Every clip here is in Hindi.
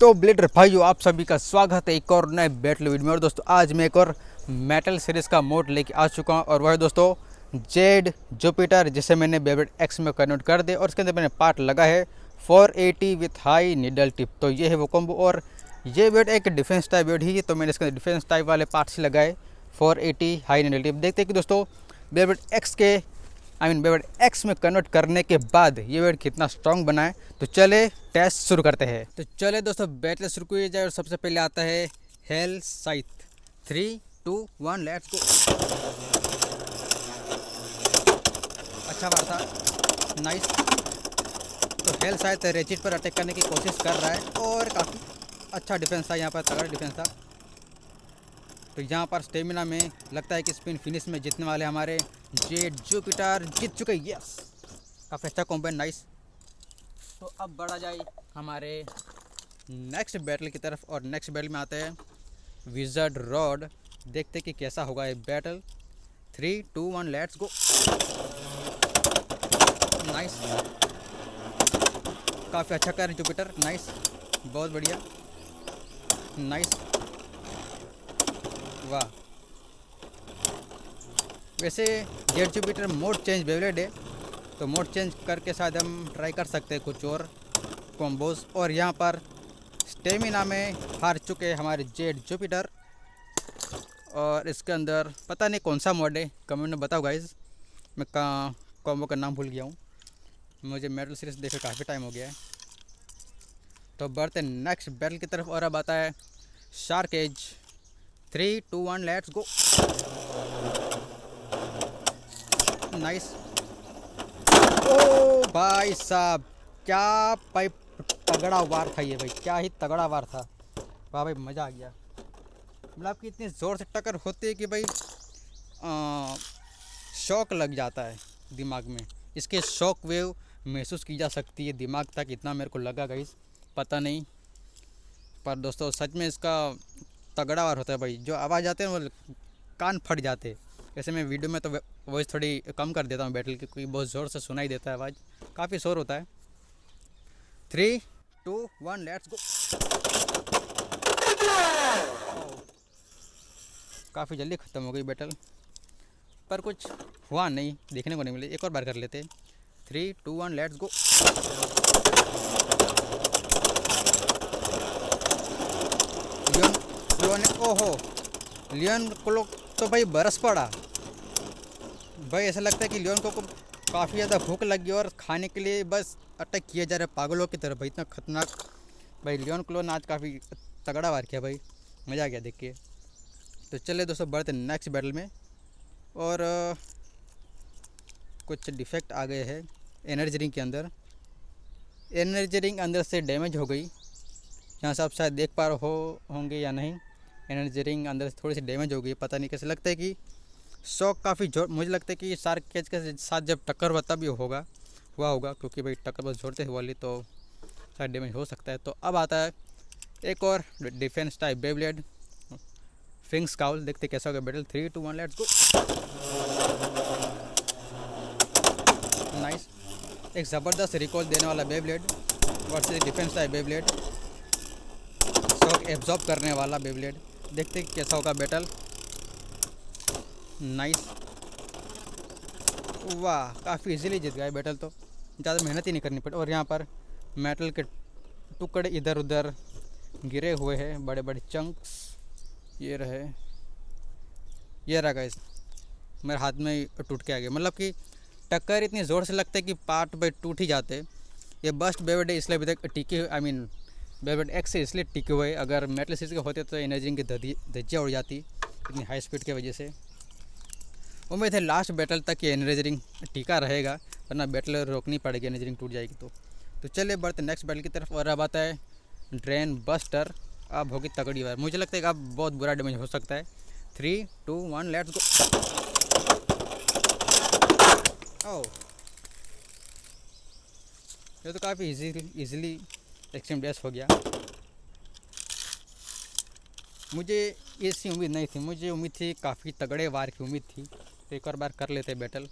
तो ब्लेडर भाइयों, आप सभी का स्वागत है एक और नए बैटल वीडियो में। और दोस्तों आज मैं एक और मेटल सीरीज़ का मोड लेके आ चुका हूं और वह है दोस्तों जेड जुपिटर, जिसे मैंने बेबलेट एक्स में कन्वर्ट कर दिया और इसके अंदर मैंने पार्ट लगा है 480 विथ हाई नीडल टिप। तो ये है वो कॉम्बो। और ये बेड एक डिफेंस टाइप बेड ही, तो मैंने इसके अंदर डिफेंस टाइप वाले पार्ट्स लगाए 480 हाई नीडल टिप। देखते हैं कि दोस्तों बेबलेट एक्स के बेबलेट एक्स में कन्वर्ट करने के बाद ये बेड कितना स्ट्रॉन्ग बना है। तो चले टेस्ट शुरू करते हैं। तो चले दोस्तों बैटल शुरू किया जाए और सबसे पहले आता है हेल साइथ। 3, 2, 1 लेट्स गो। अच्छा बार था, नाइस। तो हेल साइथ रेचिट पर अटैक करने की कोशिश कर रहा है और काफ़ी अच्छा डिफेंस था, यहाँ पर तगड़ा डिफेंस था। तो यहाँ पर स्टेमिना में लगता है कि स्पिन फिनिश में जीतने वाले हमारे जेड जुपिटर जीत चुके। यस, काफ़ी अच्छा कॉम्बेन, नाइस। तो अब बढ़ा जाए हमारे नेक्स्ट बैटल की तरफ और नेक्स्ट बैटल में आते हैं विज़र्ड रॉड। देखते कि कैसा होगा ये बैटल। 3, 2, 1 let's go. नाइस, काफ़ी अच्छा कर जुपिटर, नाइस, बहुत बढ़िया, नाइस, वाह। वैसे जेड जुपिटर मोड चेंज बेबलेट है, तो मोड चेंज करके शायद हम ट्राई कर सकते हैं कुछ और कॉम्बोज। और यहाँ पर स्टेमिना में हार चुके हमारे जेड जुपिटर और इसके अंदर पता नहीं कौन सा मोड है, कमेंट में बताओ गाइज। मैं कॉम्बो का नाम भूल गया हूँ, मुझे मेटल सीरीज देखे काफ़ी टाइम हो गया है। तो बढ़ते नेक्स्ट बैटल की तरफ और अब आता है shark edge. 3, 2, 1 let's go. Nice. ओ भाई साहब, क्या पाइप तगड़ा वार था ये भाई, क्या ही तगड़ा वार था। वाह भाई, मज़ा आ गया। मतलब कि इतनी ज़ोर से टक्कर होती है कि भाई शॉक लग जाता है दिमाग में। इसके शॉक वेव महसूस की जा सकती है दिमाग तक, इतना मेरे को लगा गाइस, पता नहीं। पर दोस्तों सच में इसका तगड़ा वार होता है भाई। जो आवाज़ आते हैं वो कान फट जाते हैं। वैसे मैं वीडियो में तो वॉइस थोड़ी कम कर देता हूँ बैटल की, क्योंकि बहुत ज़ोर से सुनाई देता है, आवाज़ काफ़ी शोर होता है। 3, 2, 1 लेट्स गो। काफ़ी जल्दी ख़त्म हो गई बैटल, पर कुछ हुआ नहीं, देखने को नहीं मिले। एक और बार कर लेते। 3, 2, 1 लेट्स गो। लियोन ओहो, लियोन को तो भाई बरस पड़ा भाई। ऐसा लगता है कि लियोन को काफ़ी ज़्यादा भूख लगी और खाने के लिए बस अटैक किए जा रहे पागलों की तरफ भाई। इतना खतरनाक भाई लियोन क्लो ने आज काफ़ी तगड़ा वार किया भाई, मज़ा आ गया देख के। तो चले दोस्तों बढ़ते नेक्स्ट बैटल में। और कुछ डिफेक्ट आ गए हैं एनर्जी रिंग के अंदर। एनर्जी रिंग अंदर से डैमेज हो गई, यहाँ से आप शायद देख पा रहे होंगे या नहीं। एनर्जी रिंग अंदर से थोड़ी सी डैमेज हो गई, पता नहीं कैसे। लगता है कि शॉक काफ़ी जोर, मुझे लगता है कि शार्क कैच के साथ जब टक्कर हुआ तब भी हुआ होगा, क्योंकि भाई टक्कर बस जोड़ते हुए वाली तो शायद डैमेज हो सकता है। तो अब आता है एक और डिफेंस टाइप बेबलेट फिंग्स काउल। देखते कैसा होगा बैटल। 3, 2, 1 let's go. नाइस, एक ज़बरदस्त रिकॉल देने वाला बेबलेट versus defence type बेबलेट, shock absorb करने वाला बेबलेट। देखते कैसा होगा बैटल। नाइस, वाह, काफ़ी इजीली जीत गया बैटल, तो ज़्यादा मेहनत ही नहीं करनी पड़ी। और यहाँ पर मेटल के टुकड़े इधर उधर गिरे हुए हैं, बड़े बड़े चंक्स। ये रहा गाइस, मेरे हाथ में टूट के आ गया। मतलब कि टक्कर इतनी ज़ोर से लगता है कि पार्ट भाई टूट ही जाते। ये बस्ट बेबलेट है इसलिए अभी तक टिके, बेबलेट एक्स से इसलिए टिके हुए। अगर मेटल सीरीज के होते तो एनर्जी की धज्जियाँ उड़ जाती इतनी हाई स्पीड की वजह से। उम्मीद है लास्ट बैटल तक ये एनर्जी रिंग टिका रहेगा, वरना बैटल रोकनी पड़ेगी, एनर्जी रिंग टूट जाएगी तो चलिए बढ़ते नेक्स्ट बैटल की तरफ। और अब आता है ड्रेन बस्टर। अब होगी तगड़ी वार, मुझे लगता है कि अब बहुत बुरा डैमेज हो सकता है। 3, 2, 1 लेट्स गो। ओह, ये तो काफ़ी इजीली एक्सट्रीम डैश हो गया। मुझे ऐसी उम्मीद नहीं थी, मुझे उम्मीद थी काफ़ी तगड़े वार की उम्मीद थी। तो एक और बार कर लेते बैटल,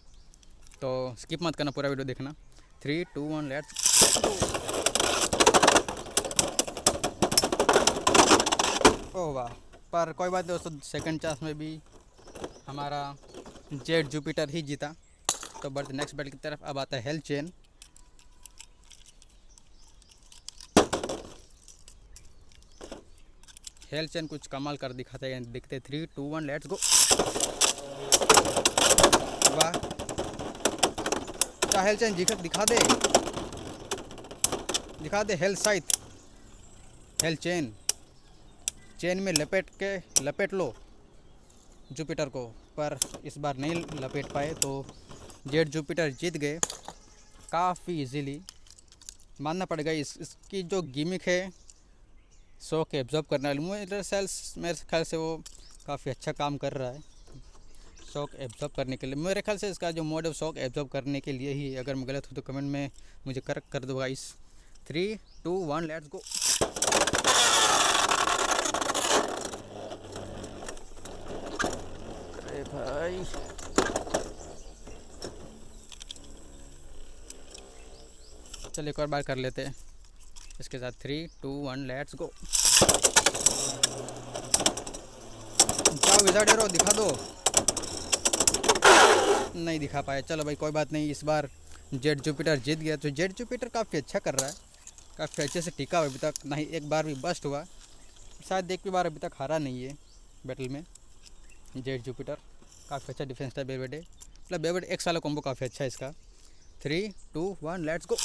तो स्किप मत करना, पूरा वीडियो देखना। 3, 2, 1 लेट्स। ओह वाह, पर कोई बात नहीं दोस्तों, सेकंड चांस में भी हमारा जेड जुपिटर ही जीता। तो बढ़ते नेक्स्ट बैटल की तरफ। अब आता है हेल चेन। हेल चेन कुछ कमाल कर दिखाते हैं, दिखते 3 2 1 लेट्स गो। वाह, क्या हेल चेन दिखा दे हेल साइथ। हेल चेन, चेन में लपेट लो जुपिटर को, पर इस बार नहीं लपेट पाए, तो जेड जुपिटर जीत गए काफ़ी इजीली। मानना पड़ेगा इसकी जो गिमिक है शॉक एब्जॉर्ब करने वाली, मेरे ख्याल से वो काफ़ी अच्छा काम कर रहा है शॉक एब्जॉर्ब करने के लिए। मेरे ख्याल से इसका जो मोड है शॉक एब्जॉर्ब करने के लिए ही। अगर मैं गलत हूँ तो कमेंट में मुझे करेक्ट कर दो गाइस। 3 2 1 लेट्स गो। अरे भाई, चल एक और बार कर लेते हैं इसके साथ। 3 2 1 लेट्स गो। जाओ विजार्ड एरो दिखा दो। नहीं दिखा पाए, चलो भाई कोई बात नहीं। इस बार जेड जुपिटर जीत गया। तो जेड जुपिटर काफ़ी अच्छा कर रहा है, काफ़ी अच्छे से टिका हुआ अभी तक, ना ही एक बार भी बस्ट हुआ। शायद एक भी बार अभी तक हारा नहीं है बैटल में। जेड जुपिटर काफ़ी अच्छा डिफेंस था बेबेडे, मतलब बेबेड एक साल कॉम्बो काफ़ी अच्छा है इसका। 3 2 1 लेट्स गो।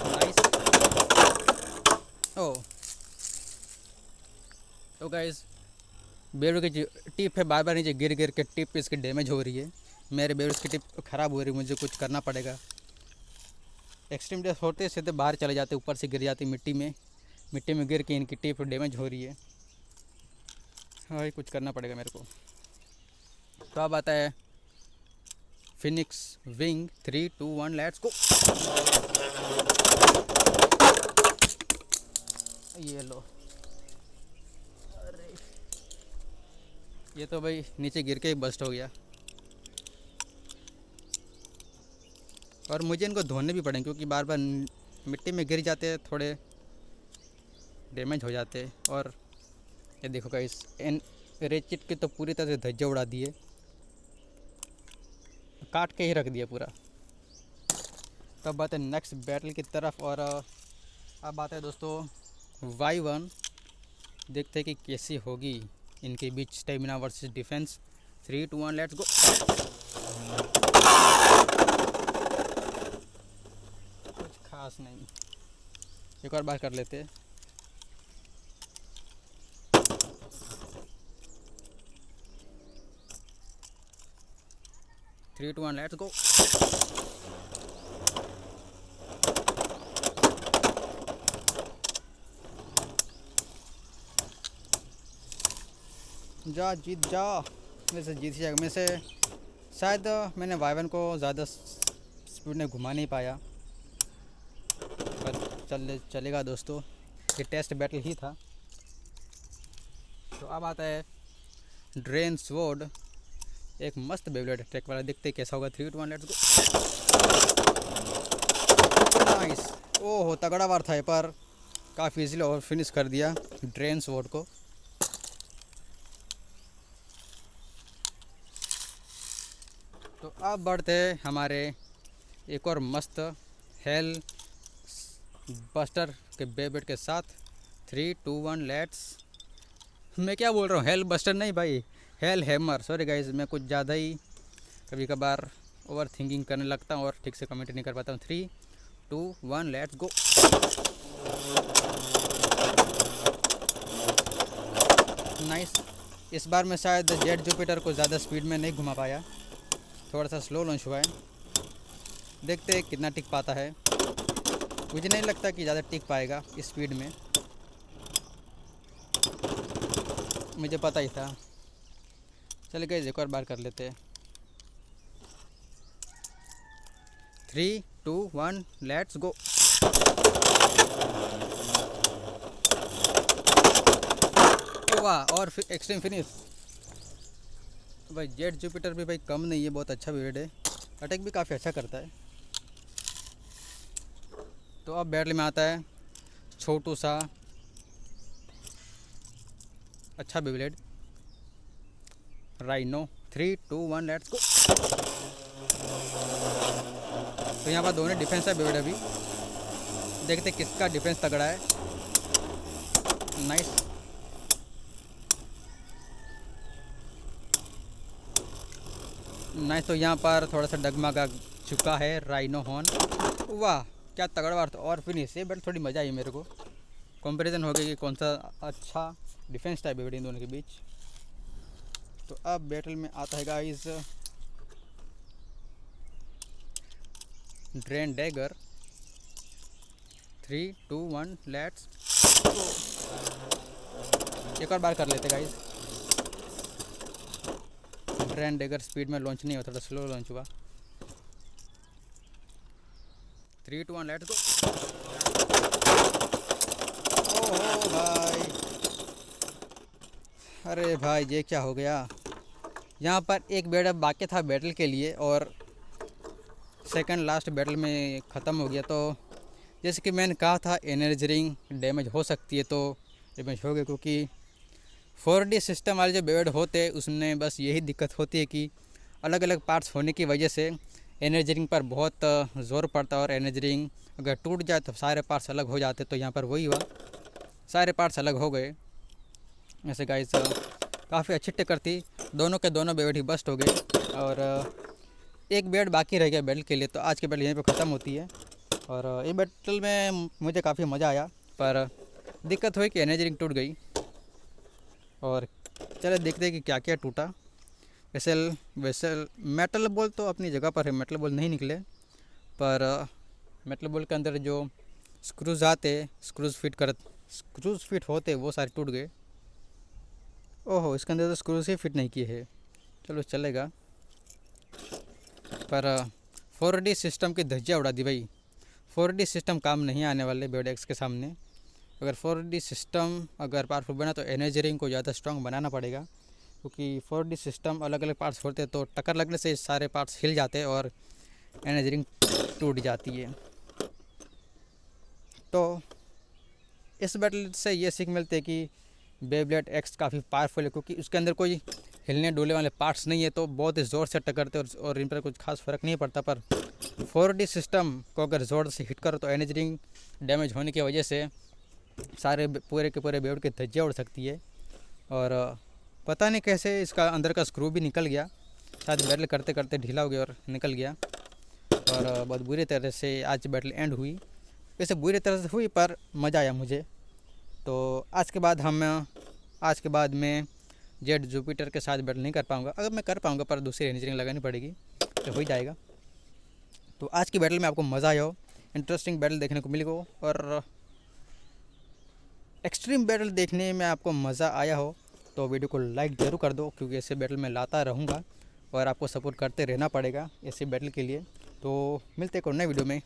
नाइस। ओ तो गाइस, बेबेड की टिप है, बार बार नीचे गिर के टिप पे इसकी डैमेज हो रही है। मेरे बेबेड की टिप ख़राब हो रही है, मुझे कुछ करना पड़ेगा। एक्सट्रीम डेथ होते सीधे बाहर चले जाते, ऊपर से गिर जाते मिट्टी में गिर के इनकी टिप डैमेज हो रही है। हाँ, कुछ करना पड़ेगा मेरे को। तो अब आता है फिनिक्स विंग। 3 2 1 लेट्स गो। ये लो, अरे ये तो भाई नीचे गिर के ही बस्ट हो गया। और मुझे इनको धोने भी पड़े क्योंकि बार बार मिट्टी में गिर जाते हैं, थोड़े डैमेज हो जाते। और ये देखो गाइस, इन रेचिट की तो पूरी तरह से धज्जे उड़ा दिए, काट के ही रख दिया पूरा। तब बात है नेक्स्ट बैटल की तरफ। और अब बात है दोस्तों Y1। देखते हैं कि कैसी होगी इनके बीच stamina versus defence. 3 2 1 let's go. कुछ खास नहीं, एक और बार कर लेते हैं। 3 2 1 लेट्स गो। जा जीत जा, मेरे से जीत ही जाएगा। मेरे से शायद मैंने Y1 को ज़्यादा स्पीड में घुमा नहीं पाया, पर चलेगा दोस्तों, ये टेस्ट बैटल ही था। तो अब आता है ड्रेन स्वॉर्ड, एक मस्त बेबलेट अटैक वाला। देखते कैसा होगा। 3 2 1 लेट्स गो। नाइस। ओहो, तगड़ा वार था, पर काफ़ी इजीली और फिनिश कर दिया ड्रेन स्वॉर्ड को। तो अब बढ़ते हैं हमारे एक और मस्त हेल बस्टर के बेबेट के साथ। 3 2 1 लेट्स। मैं क्या बोल रहा हूँ, हेल बस्टर नहीं भाई, हेल हैमर। सॉरी गाइस, मैं कुछ ज़्यादा ही कभी कभार ओवर थिंकिंग करने लगता हूँ और ठीक से कमेंट नहीं कर पाता हूँ। 3 2 1 लेट्स गो। नाइस। इस बार मैं शायद जेट जुपिटर को ज़्यादा स्पीड में नहीं घुमा पाया, थोड़ा सा स्लो लॉन्च हुआ है। देखते हैं कितना टिक पाता है। मुझे नहीं लगता कि ज़्यादा टिक पाएगा इस स्पीड में, मुझे पता ही था। चलिए गाइस, एक और बार कर लेते हैं। 3 2 1 लेट्स गो। वाह, और फिर एक्सट्रीम फिनिश। भाई जेट जुपिटर भी भाई कम नहीं है, बहुत अच्छा ब्रीड है, अटैक भी काफ़ी अच्छा करता है। तो अब बैटल में आता है छोटू सा अच्छा बेब्लेड। राइनो 3 2 1 लेट्स गो। तो यहाँ पर दोनों डिफेंस है बेब्लेड। अभी देखते किसका डिफेंस तगड़ा है। नाइस। नाइस। तो यहाँ पर थोड़ा सा डगमगा चुका है राइनो हॉर्न। वाह क्या तगड़ा वार। तो और फिनिश है बट थोड़ी मज़ा आई मेरे को। कंपैरिजन हो गया कि कौन सा अच्छा डिफेंस टाइप है इन दोनों के बीच। तो अब बैटल में आता है गाइस ड्रेन डैगर। 3 2 1 लेट्स। एक और बार कर लेते गाइस। ड्रेन डैगर स्पीड में लॉन्च नहीं हुआ, थोड़ा स्लो लॉन्च हुआ। 3 2 1 लेट्स गो। ओह भाई, अरे भाई ये क्या हो गया। यहाँ पर एक बेड अब बाकी था बैटल के लिए और सेकंड लास्ट बैटल में ख़त्म हो गया। तो जैसे कि मैंने कहा था एनर्जी रिंग डैमेज हो सकती है, तो डैमेज हो गया क्योंकि 4D सिस्टम वाले जो बेड होते हैं उसमें बस यही दिक्कत होती है कि अलग अलग पार्ट्स होने की वजह से एनर्जी रिंग पर बहुत ज़ोर पड़ता है और एनर्जी रिंग अगर टूट जाए तो सारे पार्ट्स अलग हो जाते। तो यहाँ पर वही हुआ, सारे पार्ट्स अलग हो गए। ऐसे गाइस काफ़ी अच्छी टक्कर थी, दोनों के दोनों बेड ही बस्ट हो गए और एक बेड बाकी रह गया बैटल के लिए। तो आज की बैटल यहीं पे ख़त्म होती है और ये बैटल में मुझे काफ़ी मज़ा आया, पर दिक्कत हुई कि एनर्जी रिंग टूट गई। और चलो देखते हैं कि क्या क्या टूटा। वैसे मेटल बॉल तो अपनी जगह पर है, मेटल बॉल नहीं निकले, पर मेटल बॉल के अंदर जो स्क्रूज आते, स्क्रूज फिट होते वो सारे टूट गए। ओहो, इसके अंदर तो स्क्रूज ही फिट नहीं किए हैं। चलो चलेगा, पर 4D सिस्टम की धज्जियाँ उड़ा दी भाई। 4D सिस्टम काम नहीं आने वाले बेड एक्स के सामने। अगर 4D सिस्टम अगर पावरफुल बना तो एनर्जी रिंग को ज़्यादा स्ट्रॉन्ग बनाना पड़ेगा, क्योंकि 4D सिस्टम अलग अलग पार्ट्स होते तो टक्कर लगने से सारे पार्ट्स हिल जाते और एनर्जी रिंग टूट जाती है। तो इस बैटल से ये सीख मिलती है कि बेब्लेड एक्स काफ़ी पावरफुल है, क्योंकि उसके अंदर कोई हिलने डुलने वाले पार्ट्स नहीं है, तो बहुत ही ज़ोर से टक्करते और इन पर कुछ खास फ़र्क नहीं पड़ता। पर 4D सिस्टम को अगर ज़ोर से हिट करो तो एनर्जी रिंग डैमेज होने की वजह से सारे पूरे के पूरे बेड की धज्जियाँ उड़ सकती है। और पता नहीं कैसे इसका अंदर का स्क्रू भी निकल गया, शायद बैटल करते करते ढीला हो गया और निकल गया। और बहुत बुरी तरह से आज बैटल एंड हुई। वैसे बुरी तरह से हुई पर मज़ा आया मुझे। तो आज के बाद मैं जेड जुपिटर के साथ बैटल नहीं कर पाऊँगा। अगर मैं कर पाऊँगा पर दूसरी एनर्जी रिंग लगानी पड़ेगी तो हो ही जाएगा। तो आज की बैटल में आपको मज़ा आया हो, इंटरेस्टिंग बैटल देखने को मिली हो और एक्सट्रीम बैटल देखने में आपको मज़ा आया हो तो वीडियो को लाइक ज़रूर कर दो, क्योंकि ऐसे बैटल मैं लाता रहूँगा और आपको सपोर्ट करते रहना पड़ेगा ऐसे बैटल के लिए। तो मिलते हैं एक और नए वीडियो में।